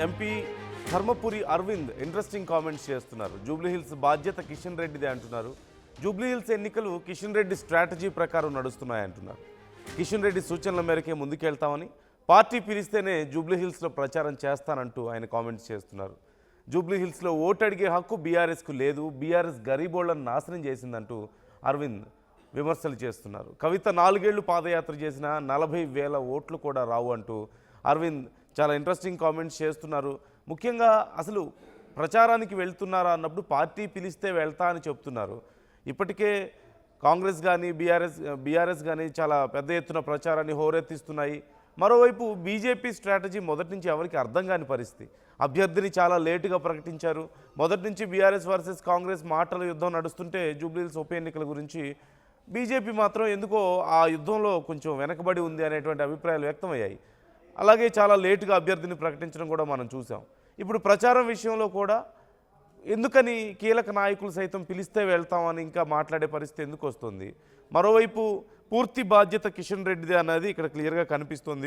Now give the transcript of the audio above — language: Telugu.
MP Dharmapuri Arvind interesting comments చేస్తున్నారు. జూబ్లీహిల్స్ బాధ్యత కిషన్ రెడ్డిదే అంటున్నారు. జూబ్లీహిల్స్ ఎన్నికలు కిషన్ రెడ్డి స్ట్రాటజీ ప్రకారం నడుస్తున్నాయంటున్నారు. కిషన్ రెడ్డి సూచనల మేరకే ముందుకెళ్తామని, పార్టీ పిలిస్తేనే జూబ్లీహిల్స్లో ప్రచారం చేస్తానంటూ ఆయన కామెంట్స్ చేస్తున్నారు. జూబ్లీహిల్స్లో ఓటు అడిగే హక్కు బీఆర్ఎస్కు లేదు, బీఆర్ఎస్ గరీబోళ్లను నాశనం చేసిందంటూ అరవింద్ విమర్శలు చేస్తున్నారు. కవిత 4 ఏళ్లు పాదయాత్ర చేసిన 40,000 ఓట్లు కూడా రావు అంటూ అరవింద్ చాలా ఇంట్రెస్టింగ్ కామెంట్స్ చేస్తున్నారు. ముఖ్యంగా అసలు ప్రచారానికి వెళ్తున్నారా అన్నప్పుడు పార్టీ పిలిస్తే వెళ్తా అని చెప్తున్నారు. ఇప్పటికే కాంగ్రెస్ కానీ బీఆర్ఎస్ కానీ చాలా పెద్ద ఎత్తున ప్రచారాన్ని హోరెత్తిస్తున్నాయి. మరోవైపు బీజేపీ స్ట్రాటజీ మొదటి నుంచి ఎవరికి అర్థం కాని పరిస్థితి. అభ్యర్థిని చాలా లేటుగా ప్రకటించారు. మొదటి నుంచి బీఆర్ఎస్ వర్సెస్ కాంగ్రెస్ మాటల యుద్ధం నడుస్తుంటే జూబ్లీహిల్స్ ఉప ఎన్నికల గురించి బీజేపీ మాత్రం ఎందుకో ఆ యుద్ధంలో కొంచెం వెనకబడి ఉంది అనేటువంటి అభిప్రాయాలు వ్యక్తమయ్యాయి. అలాగే చాలా లేటుగా అభ్యర్థిని ప్రకటించడం కూడా మనం చూసాం. ఇప్పుడు ప్రచారం విషయంలో కూడా ఎందుకని కీలక నాయకులు సైతం పిలిస్తే వెళ్తామని ఇంకా మాట్లాడే పరిస్థితి ఎందుకు వస్తుంది? మరోవైపు పూర్తి బాధ్యత కిషన్ రెడ్డిదే అన్నది ఇక్కడ క్లియర్గా కనిపిస్తుంది.